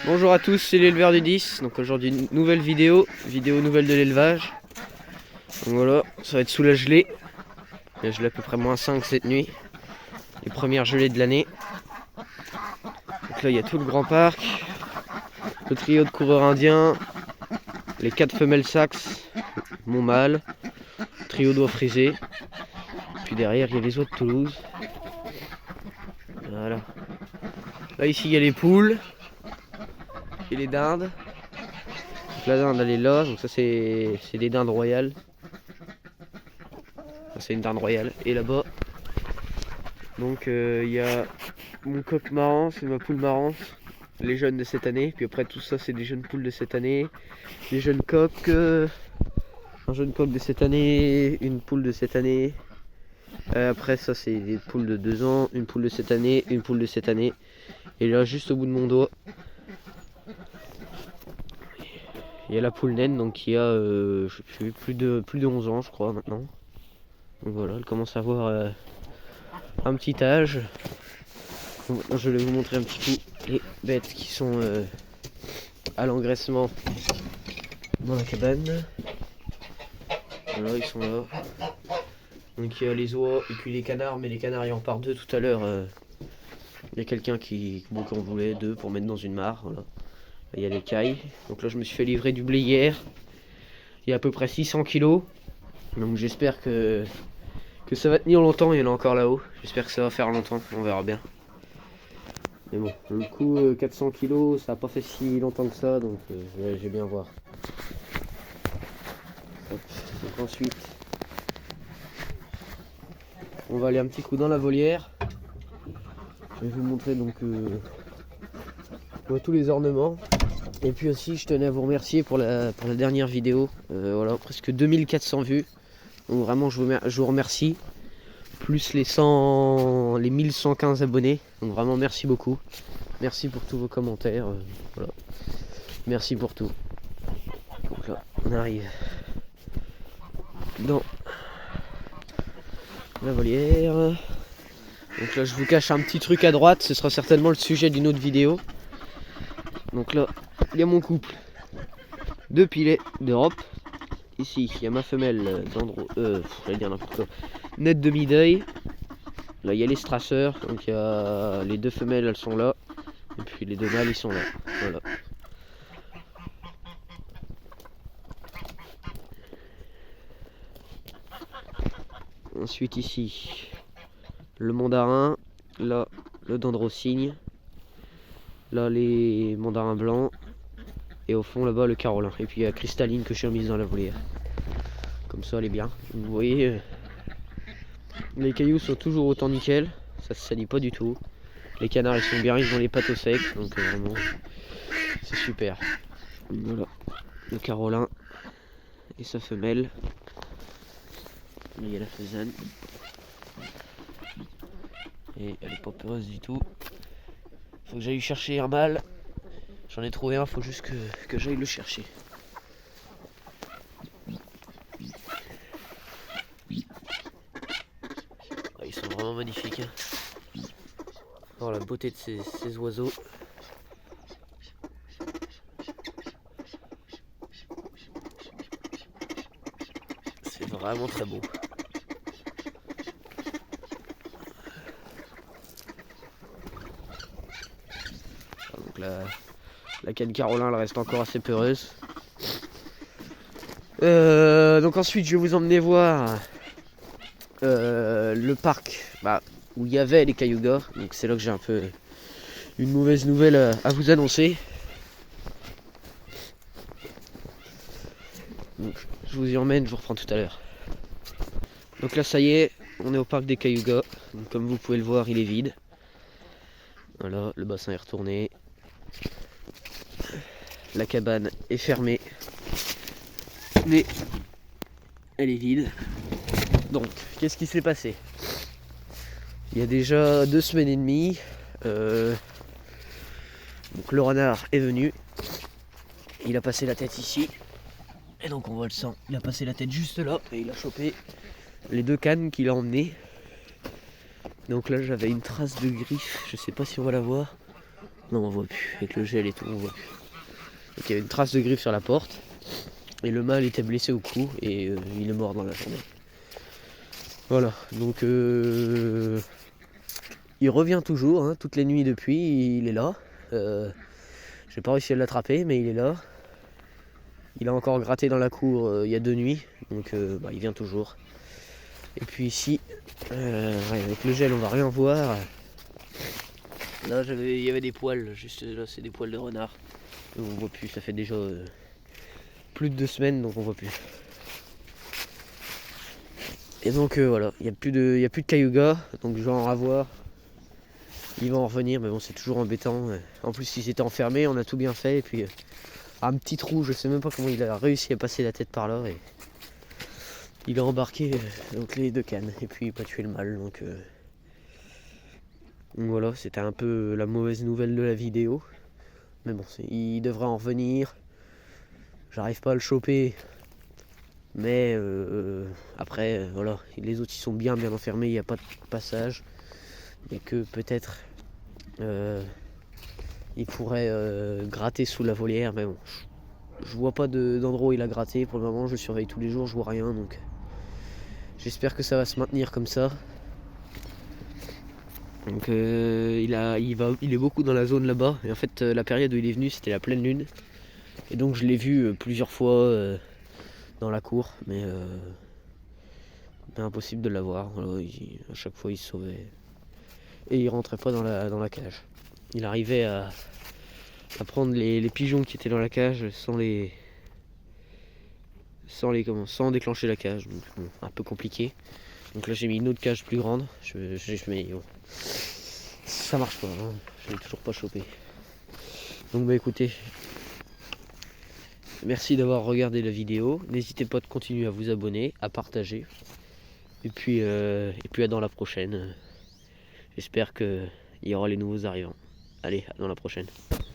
Bonjour à tous, c'est l'éleveur du 10. Donc aujourd'hui une nouvelle vidéo nouvelle de l'élevage. Donc voilà, ça va être sous la gelée. Il y a gelé à peu près -5 cette nuit. Les premières gelées de l'année. Donc là il y a tout le grand parc. Le trio de coureurs indiens. Les 4 femelles saxes. Mon mâle. Trio d'oies frisées. Puis derrière il y a les oies de Toulouse. Voilà. Là ici il y a les poules. Et les dindes. Donc la dinde elle est là. Donc ça c'est des dindes royales. C'est une dinde royale. Et là-bas, donc il y a mon coq marrant, c'est ma poule marrante, les jeunes de cette année. Puis après tout ça, c'est des jeunes poules de cette année, des jeunes coqs, un jeune coq de cette année, une poule de cette année. Après ça, c'est des poules de 2 ans, une poule de cette année, une poule de cette année. Et là, juste au bout de mon doigt, il y a la poule naine, donc qui a je sais plus de 11 ans, je crois maintenant. Donc voilà, elle commence à avoir un petit âge. Donc maintenant je vais vous montrer un petit peu les bêtes qui sont à l'engraissement dans la cabane. Voilà, ils sont là. Donc il y a les oies et puis les canards, mais les canards ayant par deux tout à l'heure, il y a quelqu'un qui en voulait 2 pour mettre dans une mare. Voilà. Là, il y a les cailles. Donc là je me suis fait livrer du blé hier. Il y a à peu près 600 kilos. Donc j'espère que ça va tenir longtemps. Il y en a encore là-haut. J'espère que ça va faire longtemps. On verra bien. Mais bon, le coup 400 kg, ça n'a pas fait si longtemps que ça, donc je vais bien voir. Hop. Donc ensuite, on va aller un petit coup dans la volière. Je vais vous montrer donc tous les ornements. Et puis aussi, je tenais à vous remercier pour la dernière vidéo. Voilà, presque 2400 vues. Donc vraiment, je vous remercie. Plus les 1115 abonnés. Donc vraiment, merci beaucoup. Merci pour tous vos commentaires. Voilà. Merci pour tout. Donc là, on arrive dans la volière. Donc là, je vous cache un petit truc à droite. Ce sera certainement le sujet d'une autre vidéo. Donc là, il y a mon couple de pilets d'Europe. Ici, il y a ma femelle j'allais dire n'importe quoi. Nette de mi-deuil. Là, il y a les strasseurs. Donc il y a les 2 femelles, elles sont là. Et puis les 2 mâles, ils sont là. Voilà. Ensuite ici, le mandarin, là le dendrocygne, là les mandarins blancs, et au fond là-bas le carolin. Et puis il y a Cristalline que je suis remise dans la volière. Comme ça elle est bien. Vous voyez, les cailloux sont toujours autant nickel, ça se salit pas du tout. Les canards ils sont bien, ils ont les pattes au sec, donc vraiment c'est super. Voilà, le carolin et sa femelle. Il y a la faisane. Et elle est pas peureuse du tout. Faut que j'aille chercher un mâle. J'en ai trouvé un, faut juste que j'aille le chercher. Ah, ils sont vraiment magnifiques. Hein. Oh la beauté de ces oiseaux. C'est vraiment très beau. Donc la canne Carolin elle reste encore assez peureuse. Donc ensuite je vais vous emmener voir le parc où il y avait les cayugas. Donc c'est là que j'ai un peu une mauvaise nouvelle à vous annoncer. Donc je vous y emmène, je vous reprends tout à l'heure. Donc là ça y est, on est au parc des cayugas. Donc, comme vous pouvez le voir, il est vide. Voilà, le bassin est retourné. La cabane est fermée. Mais elle est vide. Donc, qu'est-ce qui s'est passé? Il y a déjà 2 semaines et demie, donc le renard est venu. Il a passé la tête ici. Et donc on voit le sang. Il a passé la tête juste là et il a chopé les 2 cannes qu'il a emmenées. Donc là j'avais une trace de griffe, je sais pas si on va la voir. Non, on voit plus. Avec le gel et tout, on voit plus. Donc il y avait une trace de griffe sur la porte. Et le mâle était blessé au cou et il est mort dans la journée. Voilà, donc il revient toujours, hein, toutes les nuits depuis, il est là. J'ai pas réussi à l'attraper, mais il est là. Il a encore gratté dans la cour il y a 2 nuits, donc il vient toujours. Et puis ici, avec le gel on va rien voir. Là il y avait des poils, juste là c'est des poils de renard. On voit plus, ça fait déjà plus de 2 semaines donc on voit plus. Et donc voilà, il n'y a plus de cayuga, donc je vais en ravoir. Il va en revenir, mais bon c'est toujours embêtant. En plus il s'était enfermé, on a tout bien fait, et puis un petit trou, je sais même pas comment il a réussi à passer la tête par là. Et il a embarqué donc les 2 cannes, et puis il a tué le mâle. Donc voilà, c'était un peu la mauvaise nouvelle de la vidéo. Mais bon, il devrait en revenir. J'arrive pas à le choper. Mais après, voilà, les autres ils sont bien enfermés, il n'y a pas de passage. Et que peut-être il pourrait gratter sous la volière. Mais bon, je vois pas d'endroit où il a gratté. Pour le moment, je surveille tous les jours, je vois rien. Donc j'espère que ça va se maintenir comme ça. Donc il est beaucoup dans la zone là-bas. Et en fait, la période où il est venu, c'était la pleine lune. Et donc je l'ai vu plusieurs fois dans la cour, mais impossible de l'avoir. Voilà, à chaque fois il se sauvait. Et il rentrait pas dans la cage. Il arrivait à prendre les pigeons qui étaient dans la cage sans déclencher la cage. Donc bon, un peu compliqué. Donc là j'ai mis une autre cage plus grande. Mais bon, ça marche pas, hein. Je l'ai toujours pas chopé. Donc écoutez, merci d'avoir regardé la vidéo. N'hésitez pas de continuer à vous abonner, à partager. Et puis à dans la prochaine. J'espère qu'il y aura les nouveaux arrivants. Allez, à dans la prochaine.